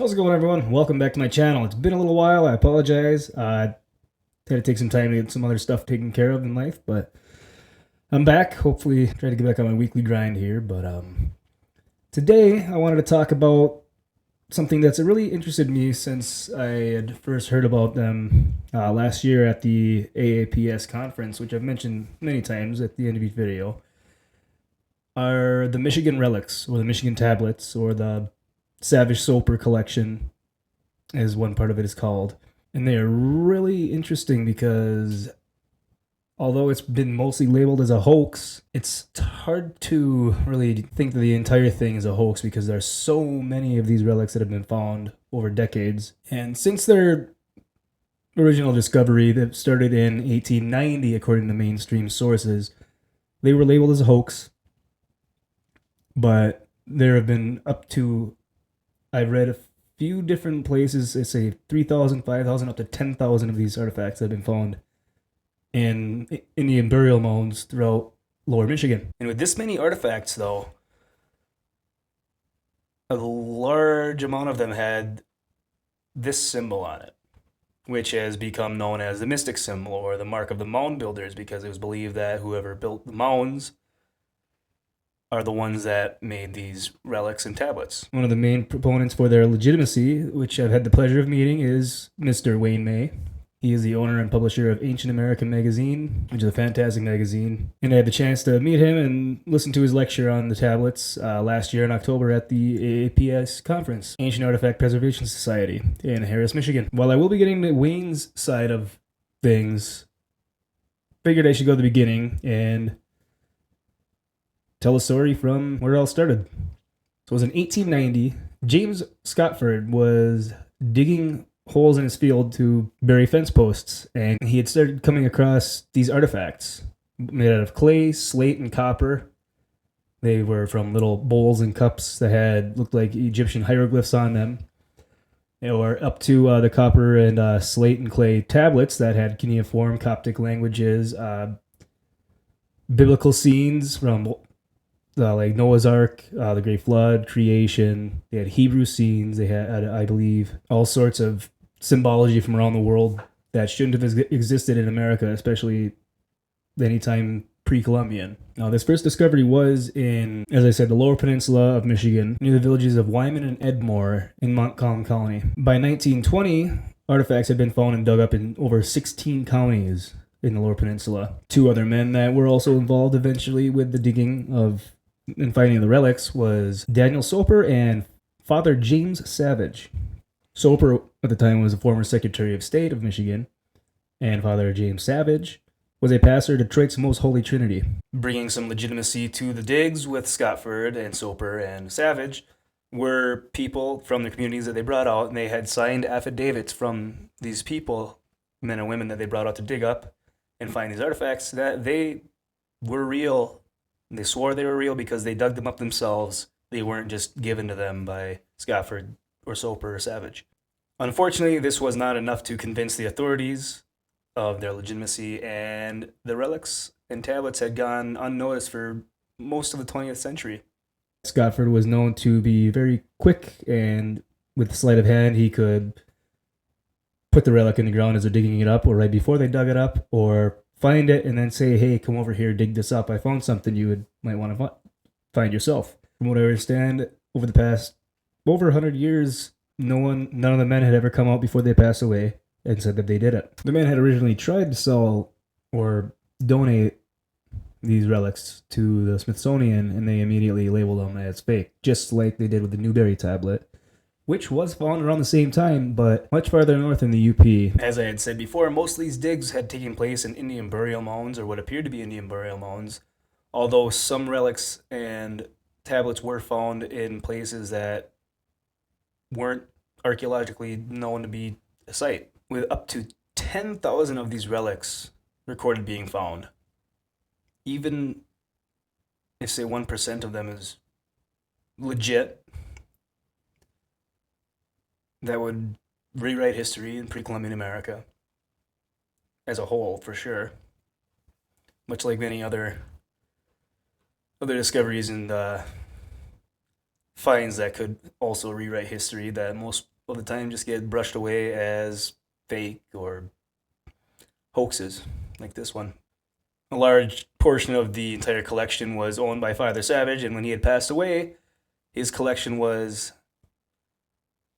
How's it going, everyone? Welcome back to my channel. It's been a little while. I apologize. Had to take some time to get some other stuff taken care of in life, but I'm back. Hopefully, try to get back on my weekly grind here. But today, I wanted to talk about something that's really interested me since I had first heard about them last year at the AAPS conference, which I've mentioned many times at the end of each video. Are the Michigan Relics, or the Michigan Tablets, or the Savage Soper collection, as one part of it is called. And they are really interesting because although it's been mostly labeled as a hoax, it's hard to really think that the entire thing is a hoax because there's so many of these relics that have been found over decades. And since their original discovery that started in 1890, according to mainstream sources, they were labeled as a hoax. But there have been up to, I've read a few different places, they say 3,000, 5,000, up to 10,000 of these artifacts that have been found in Indian burial mounds throughout lower Michigan. And with this many artifacts, though, a large amount of them had this symbol on it, which has become known as the mystic symbol or the mark of the mound builders, because it was believed that whoever built the mounds are the ones that made these relics and tablets. One of the main proponents for their legitimacy, which I've had the pleasure of meeting, is Mr. Wayne May. He is the owner and publisher of Ancient American Magazine, which is a fantastic magazine. And I had the chance to meet him and listen to his lecture on the tablets last year in October at the AAPS conference, Ancient Artifact Preservation Society in Harris, Michigan. While I will be getting to Wayne's side of things, figured I should go to the beginning and tell a story from where it all started. So it was in 1890. James Scotford was digging holes in his field to bury fence posts, and he had started coming across these artifacts made out of clay, slate, and copper. They were from little bowls and cups that had looked like Egyptian hieroglyphs on them. They were up to the copper and slate and clay tablets that had cuneiform Coptic languages, biblical scenes from like Noah's Ark, the Great Flood, creation. They had Hebrew scenes. They had, I believe, all sorts of symbology from around the world that shouldn't have existed in America, especially anytime pre-Columbian. Now, this first discovery was in, as I said, the Lower Peninsula of Michigan, near the villages of Wyman and Edmore in Montcalm County. By 1920, artifacts had been found and dug up in over 16 counties in the Lower Peninsula. Two other men that were also involved eventually with the digging of and finding the relics was Daniel Soper and Father James Savage. Soper, at the time, was a former Secretary of State of Michigan, and Father James Savage was a pastor of Detroit's Most Holy Trinity. Bringing some legitimacy to the digs with Scotford and Soper and Savage were people from the communities that they brought out, and they had signed affidavits from these people, men and women that they brought out to dig up and find these artifacts, that they were real. They swore they were real because they dug them up themselves. They weren't just given to them by Scotford or Soper or Savage. Unfortunately, this was not enough to convince the authorities of their legitimacy, and the relics and tablets had gone unnoticed for most of the 20th century. Scotford was known to be very quick, and with sleight of hand, he could put the relic in the ground as they're digging it up, or right before they dug it up, or find it and then say, hey, come over here, dig this up. I found something you might want to find yourself. From what I understand, over the past over 100 years, none of the men had ever come out before they passed away and said that they did it. The men had originally tried to sell or donate these relics to the Smithsonian, and they immediately labeled them as fake, just like they did with the Newberry tablet, which was found around the same time, but much farther north in the UP. As I had said before, most of these digs had taken place in Indian burial mounds, or what appeared to be Indian burial mounds, although some relics and tablets were found in places that weren't archaeologically known to be a site, with up to 10,000 of these relics recorded being found. Even if, say, 1% of them is legit, that would rewrite history in pre-Columbian America as a whole, for sure. Much like many other discoveries and finds that could also rewrite history that most all the time just get brushed away as fake or hoaxes, like this one. A large portion of the entire collection was owned by Father Savage, and when he had passed away, his collection was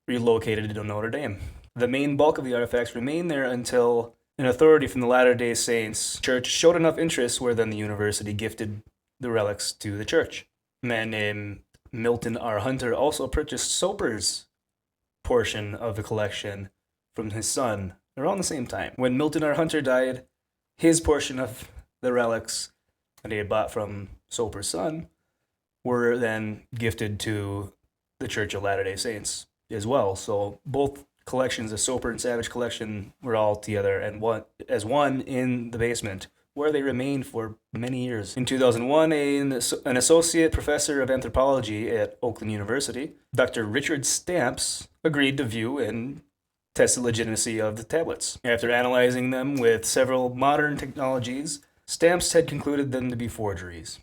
relocated to Notre Dame. The main bulk of the artifacts remained there until an authority from the Latter-day Saints church showed enough interest where then the university gifted the relics to the church. A man named Milton R. Hunter also purchased Soper's portion of the collection from his son around the same time. When Milton R. Hunter died, his portion of the relics that he had bought from Soper's son were then gifted to the Church of Latter-day Saints as well. So both collections, the Soper and Savage collection, were all together and one in the basement, where they remained for many years. In 2001, an associate professor of anthropology at Oakland University, Dr. Richard Stamps, agreed to view and test the legitimacy of the tablets. After analyzing them with several modern technologies, Stamps had concluded them to be forgeries,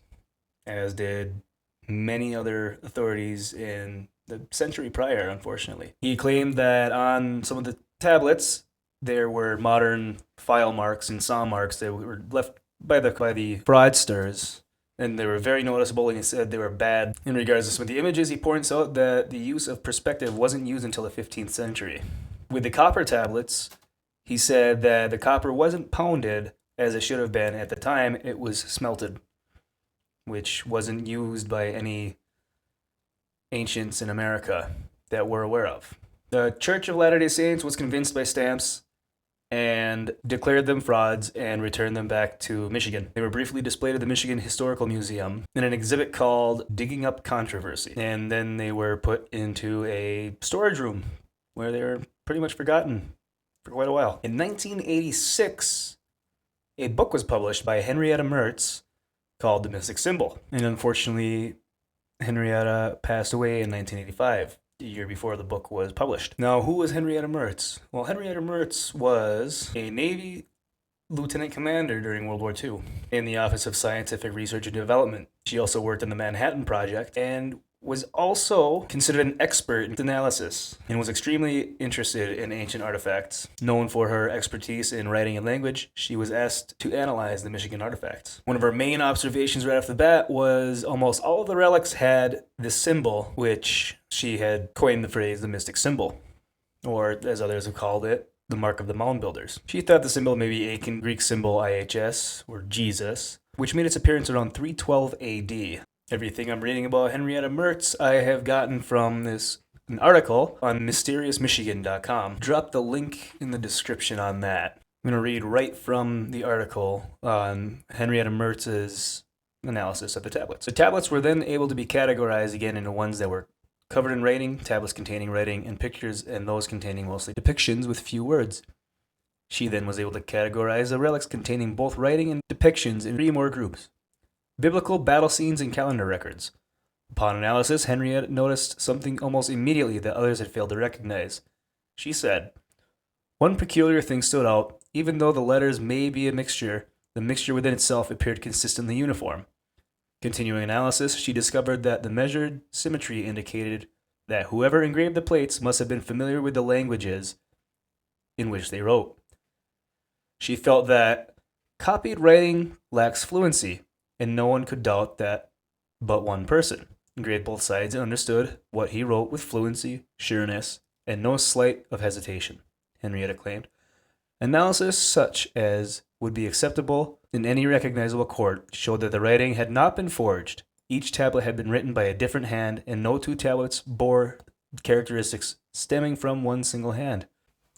as did many other authorities in the century prior, unfortunately. He claimed that on some of the tablets, there were modern file marks and saw marks that were left by the fraudsters, and they were very noticeable, and he said they were bad. In regards to some of the images, he points out that the use of perspective wasn't used until the 15th century. With the copper tablets, he said that the copper wasn't pounded as it should have been. At the time, it was smelted, which wasn't used by any ancients in America that we're aware of. The Church of Latter-day Saints was convinced by Stamps and declared them frauds and returned them back to Michigan. They were briefly displayed at the Michigan Historical Museum in an exhibit called Digging Up Controversy. And then they were put into a storage room where they were pretty much forgotten for quite a while. In 1986, a book was published by Henrietta Mertz called The Mystic Symbol. And unfortunately, Henrietta passed away in 1985, the year before the book was published. Now, who was Henrietta Mertz? Well, Henrietta Mertz was a Navy lieutenant commander during World War II in the Office of Scientific Research and Development. She also worked on the Manhattan Project and was also considered an expert in analysis and was extremely interested in ancient artifacts. Known for her expertise in writing and language, she was asked to analyze the Michigan artifacts. One of her main observations right off the bat was almost all of the relics had this symbol, which she had coined the phrase the mystic symbol, or as others have called it, the mark of the mound builders. She thought the symbol may be ancient Greek symbol IHS, or Jesus, which made its appearance around 312 AD. Everything I'm reading about Henrietta Mertz I have gotten from an article on mysteriousmichigan.com. Drop the link in the description on that. I'm going to read right from the article on Henrietta Mertz's analysis of the tablets. The tablets were then able to be categorized again into ones that were covered in writing, tablets containing writing and pictures, and those containing mostly depictions with few words. She then was able to categorize the relics containing both writing and depictions in 3 more groups: biblical battle scenes and calendar records. Upon analysis, Henrietta noticed something almost immediately that others had failed to recognize. She said, "One peculiar thing stood out. Even though the letters may be a mixture, the mixture within itself appeared consistently uniform." Continuing analysis, she discovered that the measured symmetry indicated that whoever engraved the plates must have been familiar with the languages in which they wrote. She felt that copied writing lacks fluency, and no one could doubt that but one person engraved both sides and understood what he wrote with fluency, sureness, and no slight of hesitation, Henrietta claimed. Analysis such as would be acceptable in any recognizable court showed that the writing had not been forged. Each tablet had been written by a different hand, and no 2 tablets bore characteristics stemming from one single hand.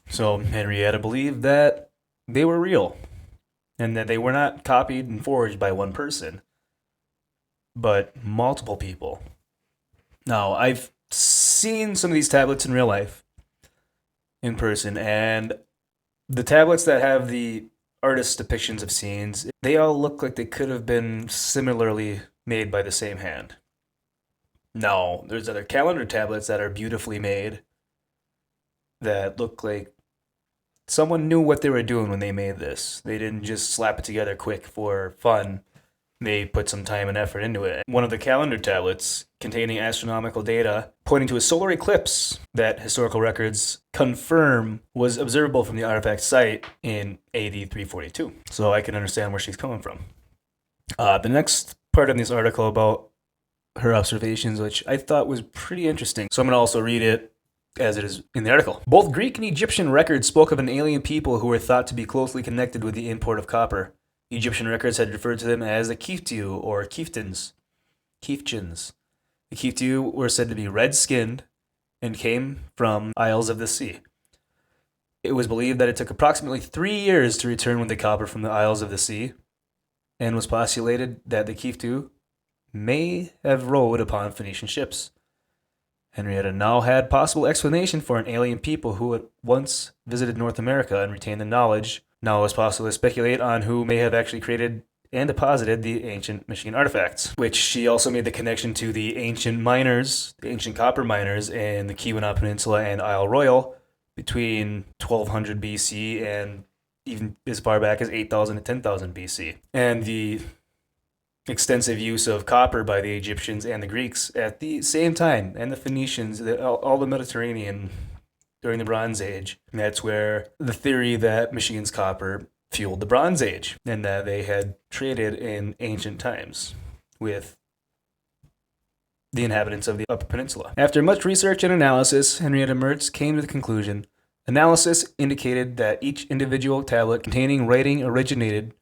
So Henrietta believed that they were real, and that they were not copied and forged by one person, but multiple people. Now, I've seen some of these tablets in real life, in person, and the tablets that have the artist depictions of scenes, they all look like they could have been similarly made by the same hand. Now, there's other calendar tablets that are beautifully made that look like someone knew what they were doing when they made this. They didn't just slap it together quick for fun they put some time and effort into it. One of the calendar tablets containing astronomical data pointing to a solar eclipse that historical records confirm was observable from the artifact site in AD 342. So I can understand where she's coming from. The next part in this article about her observations, which I thought was pretty interesting. So I'm going to also read it as it is in the article. Both Greek and Egyptian records spoke of an alien people who were thought to be closely connected with the import of copper. Egyptian records had referred to them as the Kiftiu or Kieftins. Kiefchins. The Kiftiu were said to be red-skinned and came from Isles of the Sea. It was believed that it took approximately 3 years to return with the copper from the Isles of the Sea, and was postulated that the Kiftiu may have rode upon Phoenician ships. Henrietta now had possible explanation for an alien people who had once visited North America and retained the knowledge. Now it was possible to speculate on who may have actually created and deposited the ancient Michigan artifacts, which she also made the connection to the ancient miners, the ancient copper miners in the Keweenaw Peninsula and Isle Royale between 1200 BC and even as far back as 8,000 to 10,000 BC. And the extensive use of copper by the Egyptians and the Greeks at the same time, and the Phoenicians, all the Mediterranean during the Bronze Age. And that's where the theory that Michigan's copper fueled the Bronze Age, and that they had traded in ancient times with the inhabitants of the Upper Peninsula. After much research and analysis, Henrietta Mertz came to the conclusion. Analysis indicated that each individual tablet containing writing originated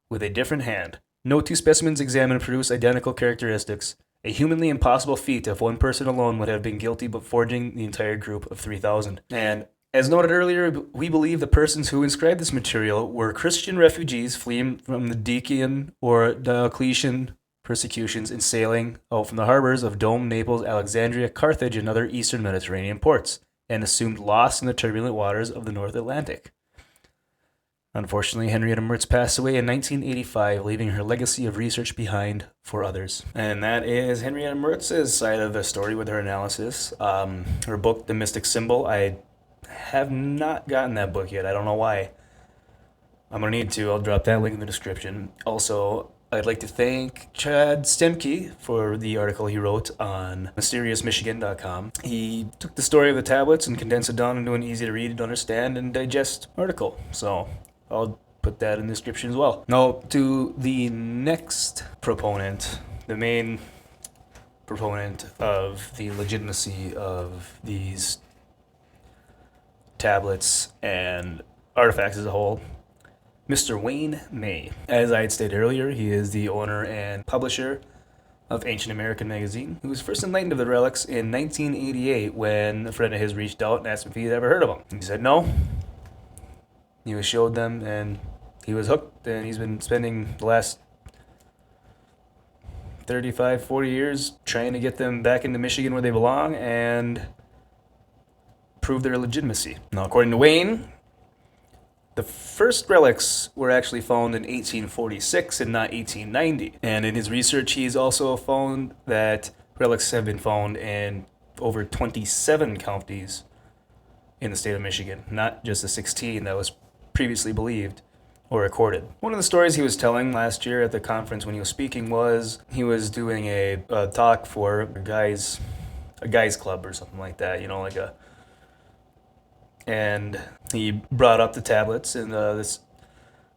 with a different hand. No two specimens examined produced identical characteristics, a humanly impossible feat if one person alone would have been guilty of forging the entire group of 3,000. And as noted earlier, we believe the persons who inscribed this material were Christian refugees fleeing from the Decian or Diocletian persecutions and sailing out from the harbors of Dome, Naples, Alexandria, Carthage, and other eastern Mediterranean ports, and assumed lost in the turbulent waters of the North Atlantic. Unfortunately, Henrietta Mertz passed away in 1985, leaving her legacy of research behind for others. And that is Henrietta Mertz's side of the story with her analysis. Her book, The Mystic Symbol, I have not gotten that book yet. I don't know why. I'm going to need to. I'll drop that link in the description. Also, I'd like to thank Chad Stemke for the article he wrote on mysteriousmichigan.com. He took the story of the tablets and condensed it down into an easy to read and understand and digest article. So I'll put that in the description as well. Now, to the next proponent, the main proponent of the legitimacy of these tablets and artifacts as a whole, Mr. Wayne May. As I had stated earlier, he is the owner and publisher of Ancient American magazine, who was first enlightened of the relics in 1988 when a friend of his reached out and asked him if he had ever heard of them. He said no. He was showed them and he was hooked, and he's been spending the last 35, 40 years trying to get them back into Michigan where they belong and prove their legitimacy. Now, according to Wayne, the first relics were actually found in 1846 and not 1890. And in his research, he's also found that relics have been found in over 27 counties in the state of Michigan, not just the 16 that was previously believed or recorded. One of the stories he was telling last year at the conference when he was speaking was he was doing a talk for a guys club or something like that, and he brought up the tablets and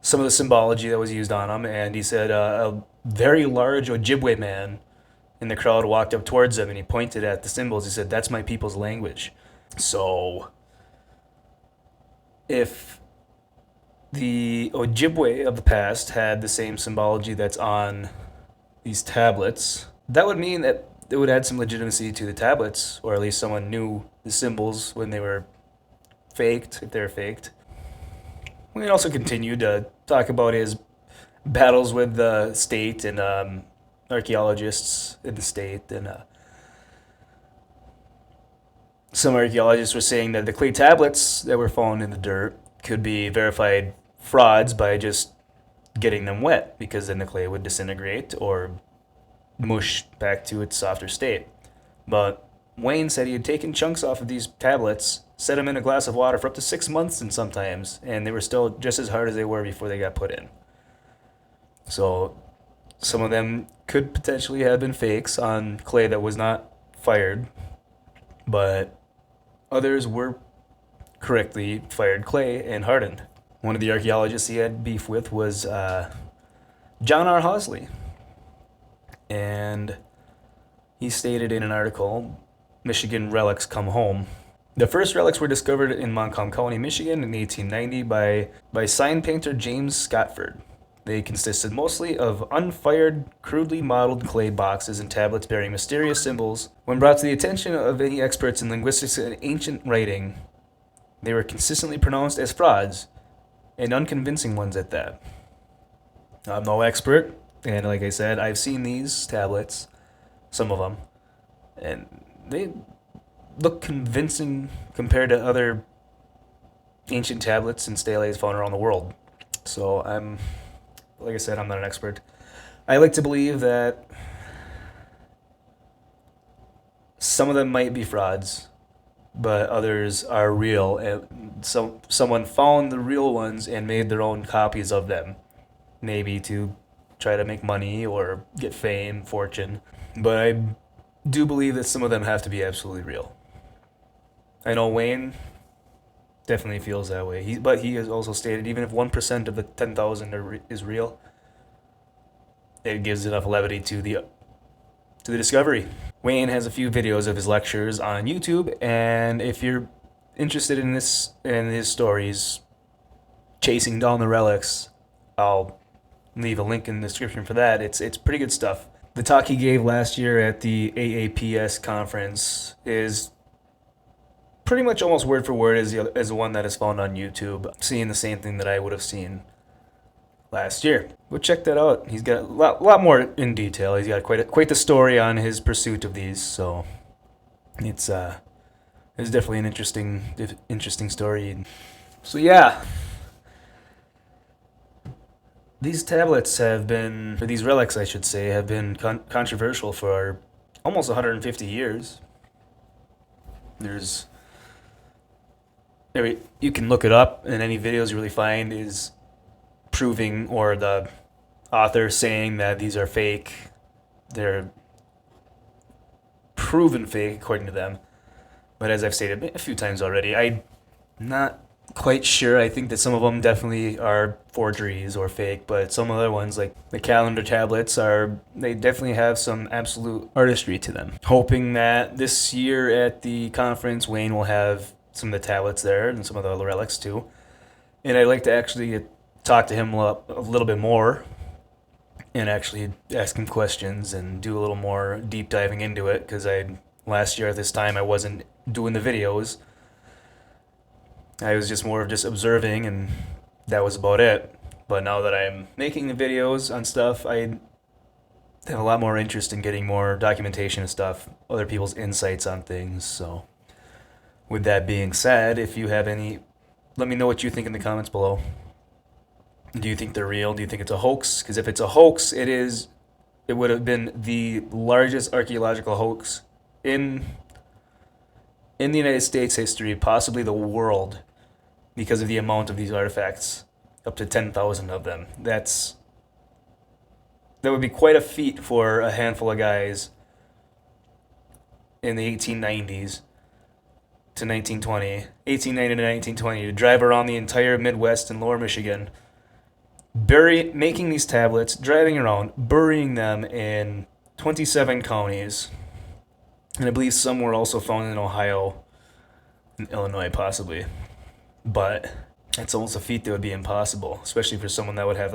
some of the symbology that was used on them, and he said a very large Ojibwe man in the crowd walked up towards him and he pointed at the symbols. He said, "That's my people's language." So if the Ojibwe of the past had the same symbology that's on these tablets, that would mean that it would add some legitimacy to the tablets, or at least someone knew the symbols when they were faked, if they're faked. We also continued to talk about his battles with the state and archaeologists in the state, and some archaeologists were saying that the clay tablets that were found in the dirt could be verified frauds by just getting them wet, because then the clay would disintegrate or mush back to its softer state. But Wayne said he had taken chunks off of these tablets, set them in a glass of water for up to 6 months and sometimes, and they were still just as hard as they were before they got put in. So Some of them could potentially have been fakes on clay that was not fired, but others were correctly fired clay and hardened. One of the archaeologists he had beef with was John R. Hosley. And he stated in an article, Michigan Relics Come Home. The first relics were discovered in Montcalm County, Michigan in 1890 by sign painter James Scotford. They consisted mostly of unfired, crudely modeled clay boxes and tablets bearing mysterious symbols. When brought to the attention of any experts in linguistics and ancient writing, they were consistently pronounced as frauds, and unconvincing ones at that. I'm no expert, and like I said, I've seen these tablets, some of them, and they look convincing compared to other ancient tablets and steles found around the world. So like I said, I'm not an expert. I like to believe that some of them might be frauds, but others are real. And someone found the real ones and made their own copies of them, maybe to try to make money or get fame, fortune. But I do believe that some of them have to be absolutely real. I know Wayne definitely feels that way. But he has also stated even if 1% of the 10,000 is real, it gives enough levity to the discovery. Wayne has a few videos of his lectures on YouTube, and if you're interested in his stories, chasing down the relics, I'll leave a link in the description for that. It's pretty good stuff. The talk he gave last year at the AAPS conference is pretty much almost word for word as the one that is found on YouTube. Seeing the same thing that I would have seen last year. Go check that out. He's got a lot more in detail. He's got quite the story on his pursuit of these. So it's definitely an interesting story. So yeah, these tablets or these relics, I should say, have been controversial for almost 150 years. You can look it up, and any videos you really find is proving, or the author saying that these are fake. They're proven fake according to them. But as I've stated a few times already, I'm not quite sure. I think that some of them definitely are forgeries or fake, but some other ones, like the calendar tablets, they definitely have some absolute artistry to them. Hoping that this year at the conference, Wayne will have some of the tablets there and some of the other relics too. And I'd like to actually talk to him a little bit more and actually ask him questions and do a little more deep diving into it, because last year at this time I wasn't doing the videos. I was just more of just observing, and that was about it. But now that I'm making the videos on stuff, I have a lot more interest in getting more documentation of stuff, other people's insights on things. So with that being said, if you have any, let me know what you think in the comments below. Do you think they're real? Do you think it's a hoax? Because if it's a hoax, it would have been the largest archaeological hoax in the United States history, possibly the world, because of the amount of these artifacts, up to 10,000 of them. That would be quite a feat for a handful of guys in the 1890s to 1920, 1890 to 1920, to drive around the entire Midwest and Lower Michigan, making these tablets, driving around, burying them in 27 counties. And I believe some were also found in Ohio and Illinois, possibly. But it's almost a feat that would be impossible, especially for someone that would have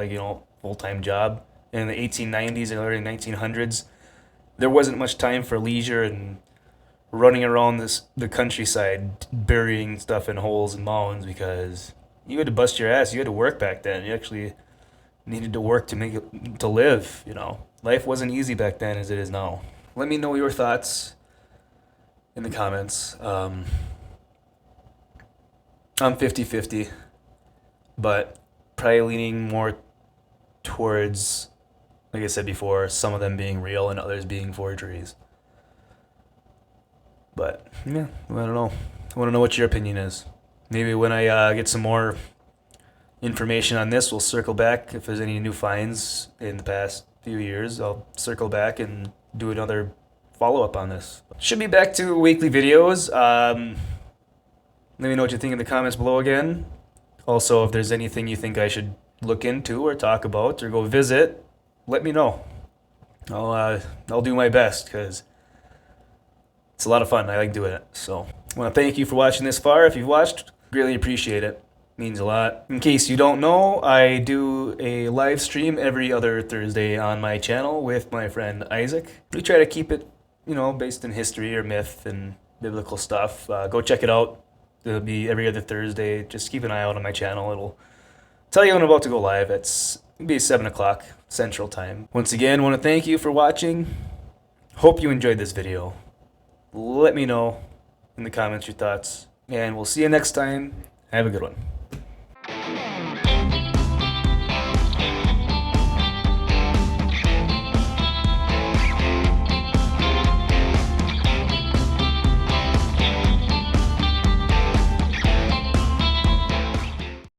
full-time job. And in the 1890s and early 1900s, there wasn't much time for leisure and running around the countryside, burying stuff in holes and mounds, because you had to bust your ass. You had to work back then. You actually needed to work to live. Life wasn't easy back then as it is now. Let me know your thoughts in the comments. I'm 50-50, but probably leaning more towards, like I said before, some of them being real and others being forgeries. But yeah, I don't know. I want to know what your opinion is. Maybe when I get some more information on this, we'll circle back if there's any new finds in the past few years, I'll circle back and do another follow-up on this. Should be back to weekly videos. Let me know what you think in the comments below again. Also, if there's anything you think I should look into or talk about or go visit, let me know. I'll do my best because it's a lot of fun. I like doing it. So I want to thank you for watching this far. If you've watched, really appreciate it. Means a lot. In case you don't know, I do a live stream every other Thursday on my channel with my friend Isaac. We try to keep it, based in history or myth and biblical stuff. Go check it out. It'll be every other Thursday. Just keep an eye out on my channel. It'll tell you when I'm about to go live. It'll be 7 o'clock Central Time. Once again, I want to thank you for watching. Hope you enjoyed this video. Let me know in the comments your thoughts. And we'll see you next time. Have a good one.